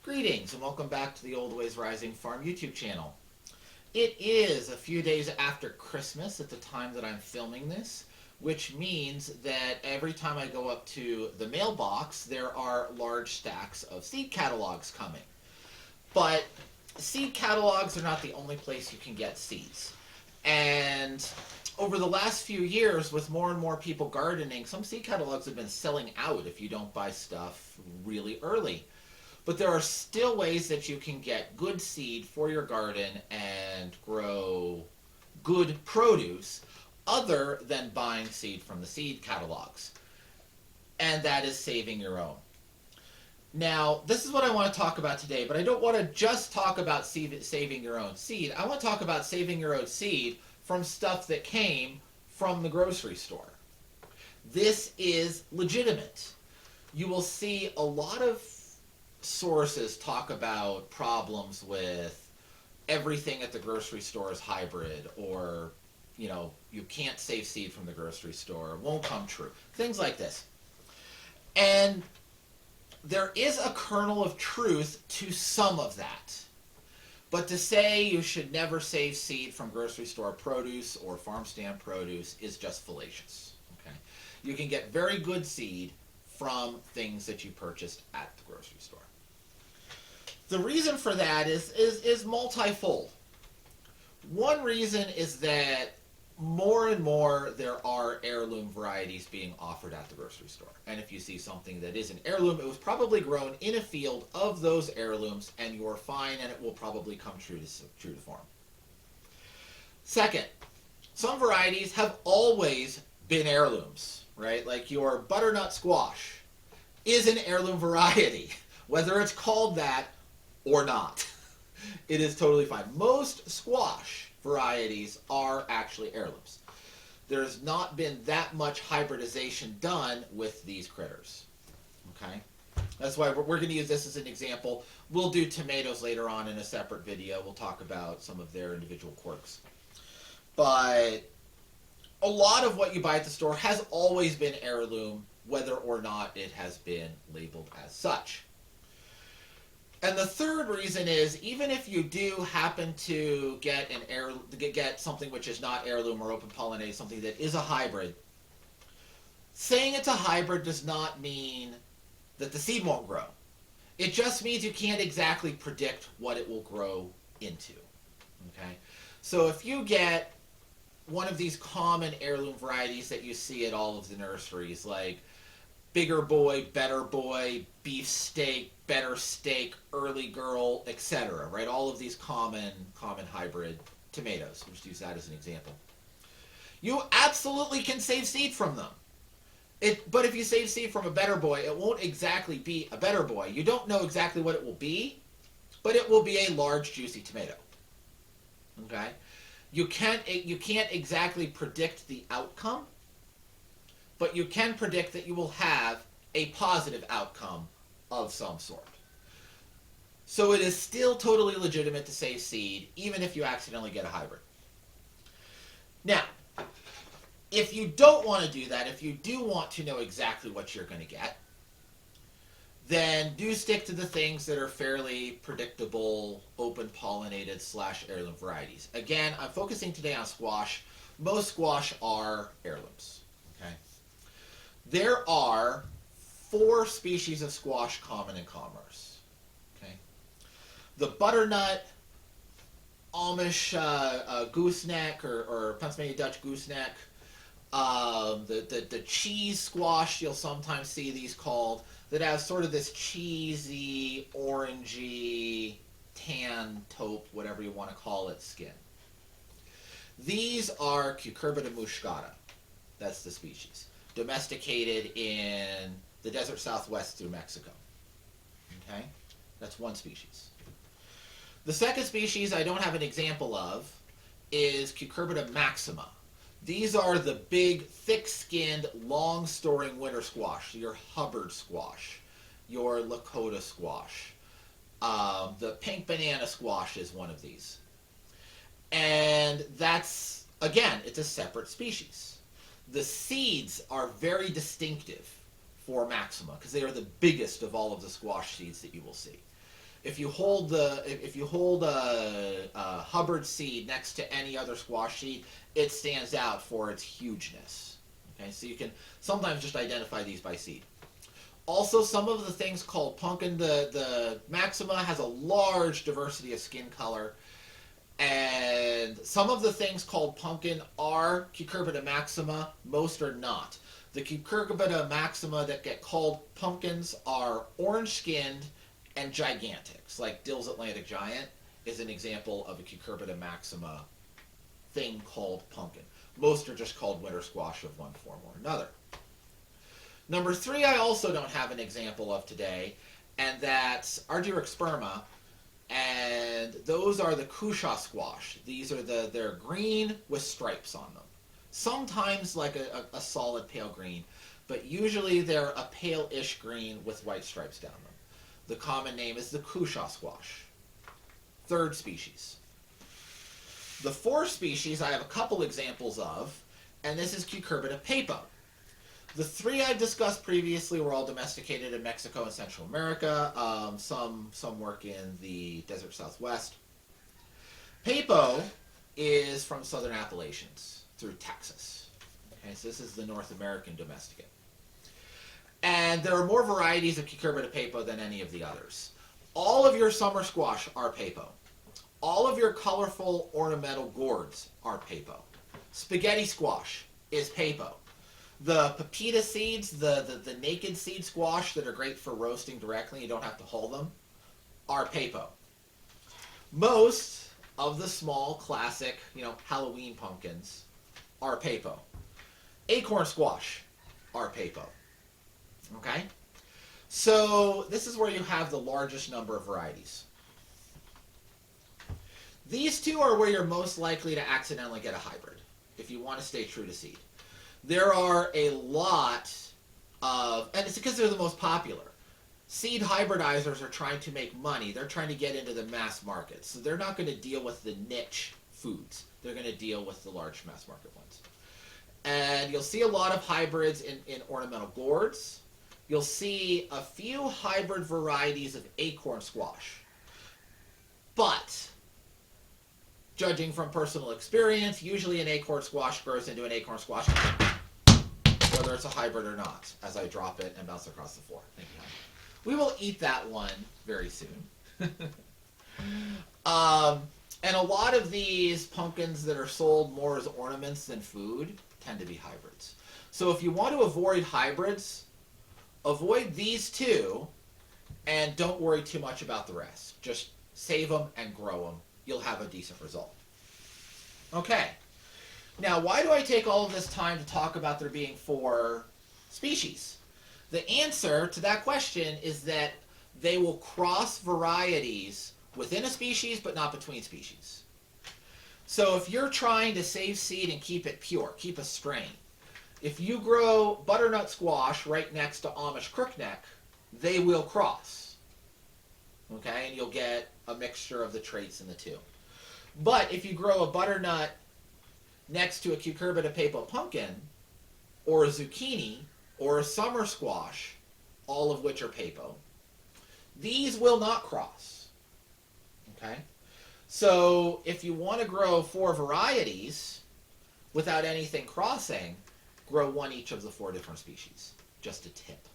Greetings and welcome back to the Old Ways Rising Farm YouTube channel. It is a few days after Christmas at the time that I'm filming this, which means that every time I go up to the mailbox, there are large stacks of seed catalogs coming. But seed catalogs are not the only place you can get seeds. And over the last few years, with more and more people gardening, some seed catalogs have been selling out if you don't buy stuff really early. But there are still ways that you can get good seed for your garden and grow good produce other than buying seed from the seed catalogs. And that is saving your own. Now, this is what I want to talk about today, but I don't want to just talk about saving your own seed. I want to talk about saving your own seed from stuff that came from the grocery store. This is legitimate. You will see a lot of sources talk about problems with everything at the grocery store is hybrid, or you can't save seed from the grocery store, it won't come true, things like this. And there is a kernel of truth to some of that, but to say you should never save seed from grocery store produce or farm stand produce is just fallacious. Okay, you can get very good seed from things that you purchased at the grocery store. The reason for that is multifold. One reason is that more and more there are heirloom varieties being offered at the grocery store. And if you see something that is an heirloom, it was probably grown in a field of those heirlooms, and you're fine, and it will probably come true to form. Second, some varieties have always been heirlooms, right? Like your butternut squash is an heirloom variety, whether it's called that or not. It is totally fine. Most squash varieties are actually heirlooms. There's not been that much hybridization done with these critters. Okay? That's why we're going to use this as an example. We'll do tomatoes later on in a separate video. We'll talk about some of their individual quirks. But a lot of what you buy at the store has always been heirloom, whether or not it has been labeled as such. And the third reason is, even if you do happen to get something which is not heirloom or open pollinated, something that is a hybrid, saying it's a hybrid does not mean that the seed won't grow. It just means you can't exactly predict what it will grow into. Okay? So if you get one of these common heirloom varieties that you see at all of the nurseries, like Bigger Boy, Better Boy, Beef Steak, Better Steak, Early Girl, etc. Right? All of these common hybrid tomatoes. We'll just use that as an example. You absolutely can save seed from them. But if you save seed from a Better Boy, it won't exactly be a Better Boy. You don't know exactly what it will be, but it will be a large, juicy tomato. Okay? You can't exactly predict the outcome, but you can predict that you will have a positive outcome of some sort. So it is still totally legitimate to save seed, even if you accidentally get a hybrid. Now, if you don't want to do that, if you do want to know exactly what you're going to get, then do stick to the things that are fairly predictable, open pollinated / heirloom varieties. Again, I'm focusing today on squash. Most squash are heirlooms. Okay? There are 4 species of squash common in commerce. Okay? The butternut, Amish gooseneck, or Pennsylvania Dutch gooseneck, the cheese squash, you'll sometimes see these called, that have sort of this cheesy, orangey, tan, taupe, whatever you want to call it, skin. These are Cucurbita muscata. That's the species. Domesticated in the desert southwest through Mexico. Okay? That's one species. The second species I don't have an example of is Cucurbita maxima. These are the big, thick-skinned, long-storing winter squash, your Hubbard squash, your Lakota squash. The pink banana squash is one of these. And that's, again, it's a separate species. The seeds are very distinctive for maxima because they are the biggest of all of the squash seeds that you will see. If you hold a Hubbard seed next to any other squash seed, it stands out for its hugeness. Okay, so you can sometimes just identify these by seed. Also, some of the things called pumpkin, the maxima has a large diversity of skin color, and some of the things called pumpkin are cucurbita maxima, most are not. The cucurbita maxima that get called pumpkins are orange-skinned and gigantics, like Dill's Atlantic Giant is an example of a cucurbita maxima thing called pumpkin. Most are just called winter squash of one form or another. Number 3, I also don't have an example of today, and that's Argyrosperma, and those are the cushaw squash. These are they're green with stripes on them. Sometimes like a solid pale green, but usually they're a pale-ish green with white stripes down them. The common name is the cushaw squash. 3rd species. The 4th species I have a couple examples of, and this is Cucurbita pepo. The 3 I've discussed previously were all domesticated in Mexico and Central America. Some work in the desert Southwest. Pepo is from southern Appalachians through Texas. Okay, so this is the North American domesticate. And there are more varieties of Cucurbita pepo than any of the others. All of your summer squash are pepo. All of your colorful ornamental gourds are pepo. Spaghetti squash is pepo. The pepita seeds, the naked seed squash that are great for roasting directly, you don't have to hull them, are pepo. Most of the small classic, Halloween pumpkins are pepo. Acorn squash are pepo. Okay? So this is where you have the largest number of varieties. These 2 are where you're most likely to accidentally get a hybrid, if you want to stay true to seed. There are a lot of, and it's because they're the most popular. Seed hybridizers are trying to make money. They're trying to get into the mass market. So they're not going to deal with the niche foods. They're going to deal with the large mass market ones. And you'll see a lot of hybrids in ornamental gourds. You'll see a few hybrid varieties of acorn squash. But judging from personal experience, usually an acorn squash grows into an acorn squash, whether it's a hybrid or not, as I drop it and bounce across the floor. Thank you, honey. We will eat that one very soon. And a lot of these pumpkins that are sold more as ornaments than food tend to be hybrids. So if you want to avoid hybrids, avoid these 2 and don't worry too much about the rest. Just save them and grow them. You'll have a decent result. Okay. Now, why do I take all of this time to talk about there being 4 species? The answer to that question is that they will cross varieties within a species, but not between species. So if you're trying to save seed and keep it pure, keep a strain, if you grow butternut squash right next to Amish crookneck, they will cross. Okay, and you'll get a mixture of the traits in the 2. But if you grow a butternut next to a Cucurbita pepo pumpkin, or a zucchini, or a summer squash, all of which are pepo, these will not cross. Okay? So if you want to grow 4 varieties without anything crossing, grow 1 each of the 4 different species. Just a tip.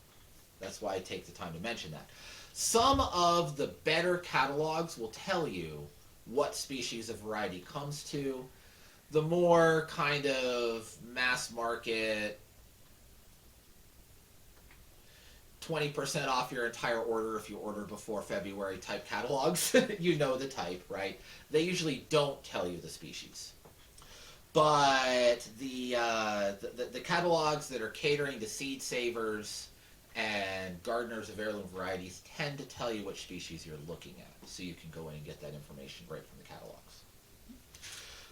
That's why I take the time to mention that. Some of the better catalogs will tell you what species a variety comes to. The more kind of mass market, 20% off your entire order if you order before February type catalogs, you know the type, right? They usually don't tell you the species. But the catalogs that are catering to seed savers and gardeners of heirloom varieties tend to tell you which species you're looking at, so you can go in and get that information right from the catalogs.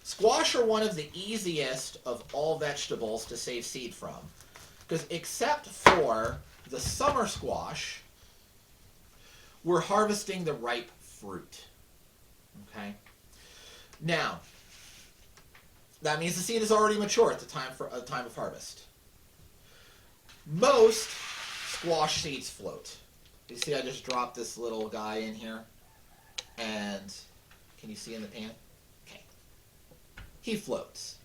Squash are one of the easiest of all vegetables to save seed from, because except for the summer squash, we're harvesting the ripe fruit. Okay? Now, that means the seed is already mature at the time of harvest. Most squash seeds float. You see I just dropped this little guy in here? And can you see in the pan? Okay. He floats.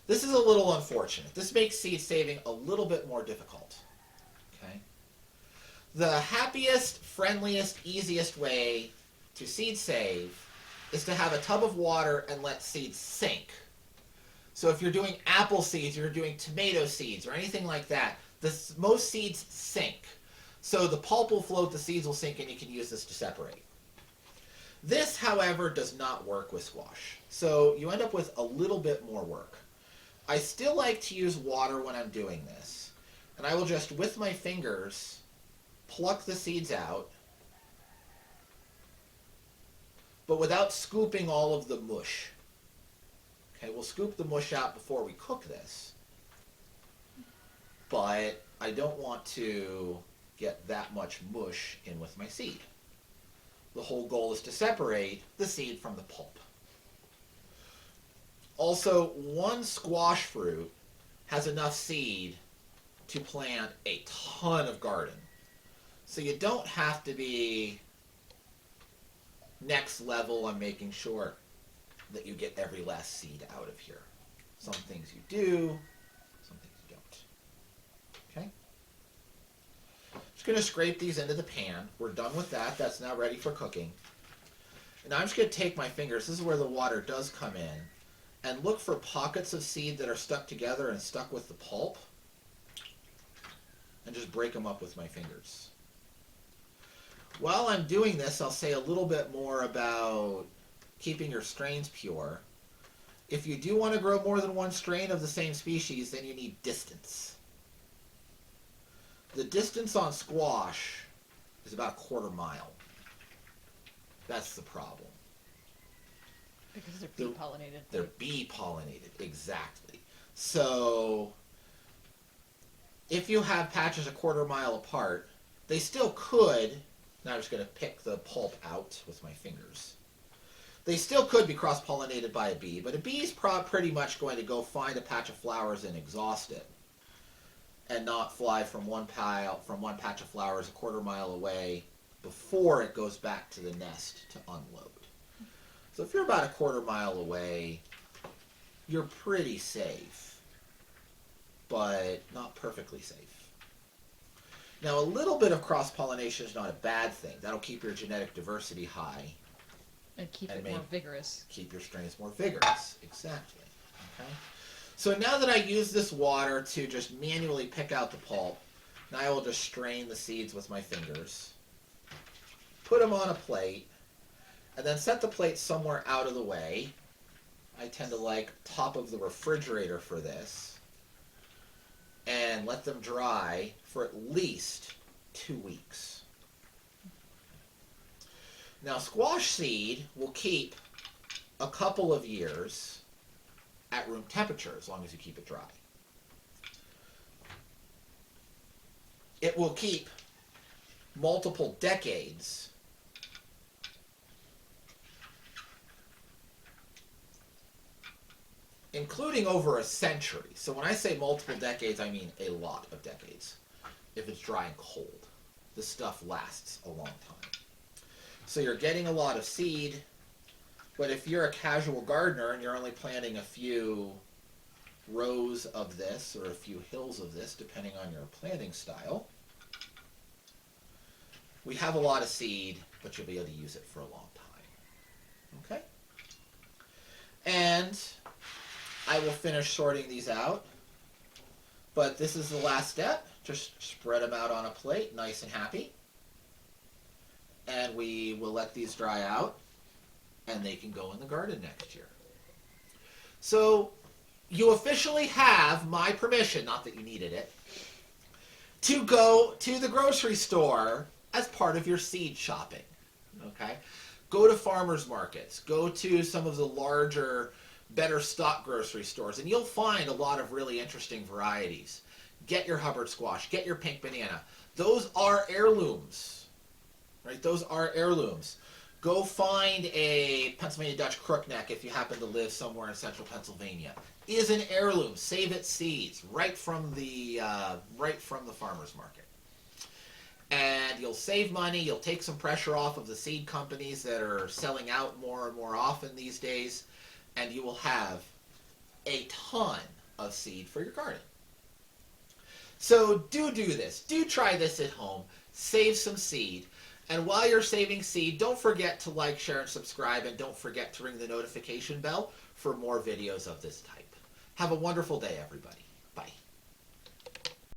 This is a little unfortunate. This makes seed saving a little bit more difficult. Okay. The happiest, friendliest, easiest way to seed save is to have a tub of water and let seeds sink. So if you're doing apple seeds, you're doing tomato seeds, or anything like that, most seeds sink. So the pulp will float, the seeds will sink, and you can use this to separate. This, however, does not work with squash. So you end up with a little bit more work. I still like to use water when I'm doing this. And I will just, with my fingers, pluck the seeds out, but without scooping all of the mush. Okay, we'll scoop the mush out before we cook this, but I don't want to get that much mush in with my seed. The whole goal is to separate the seed from the pulp. Also, one squash fruit has enough seed to plant a ton of garden. So you don't have to be next level on making sure that you get every last seed out of here. Some things you do, some things you don't. Okay? Just going to scrape these into the pan. We're done with that. That's now ready for cooking. And I'm just going to take my fingers, this is where the water does come in, and look for pockets of seed that are stuck together and stuck with the pulp, and just break them up with my fingers. While I'm doing this, I'll say a little bit more about keeping your strains pure. If you do want to grow more than one strain of the same species, then you need distance. The distance on squash is about a 1/4 mile. That's the problem. Because they're bee pollinated. They're bee pollinated, exactly. So if you have patches a 1/4 mile apart, they still could, now I'm just going to pick the pulp out with my fingers. They still could be cross-pollinated by a bee, but a bee is pretty much going to go find a patch of flowers and exhaust it, and not fly from one patch of flowers a 1/4 mile away before it goes back to the nest to unload. So if you're about a 1/4 mile away, you're pretty safe, but not perfectly safe. Now, a little bit of cross-pollination is not a bad thing. That'll keep your genetic diversity high. And keep it more vigorous. Keep your strains more vigorous, exactly. Okay. So now that I use this water to just manually pick out the pulp, now I will just strain the seeds with my fingers, put them on a plate, and then set the plate somewhere out of the way. I tend to like top of the refrigerator for this, and let them dry for at least 2 weeks. Now, squash seed will keep a couple of years at room temperature as long as you keep it dry. It will keep multiple decades including over a century. So when I say multiple decades, I mean a lot of decades. If it's dry and cold, this stuff lasts a long time. So you're getting a lot of seed, but if you're a casual gardener and you're only planting a few rows of this or a few hills of this, depending on your planting style, we have a lot of seed, but you'll be able to use it for a long time. Okay? And I will finish sorting these out, but this is the last step. Just spread them out on a plate, nice and happy. And we will let these dry out, and they can go in the garden next year. So you officially have my permission, not that you needed it, to go to the grocery store as part of your seed shopping. Okay? Go to farmers markets. Go to some of the larger, better stock grocery stores, and you'll find a lot of really interesting varieties. Get your Hubbard squash. Get your pink banana. Those are heirlooms. Right? Those are heirlooms. Go find a Pennsylvania Dutch crookneck if you happen to live somewhere in central Pennsylvania. Is an heirloom. Save its seeds right from the farmer's market. and you'll save money, you'll take some pressure off of the seed companies that are selling out more and more often these days, and you will have a ton of seed for your garden. So do this. Do try this at home. Save some seed. And while you're saving seed, don't forget to like, share, and subscribe, and don't forget to ring the notification bell for more videos of this type. Have a wonderful day, everybody.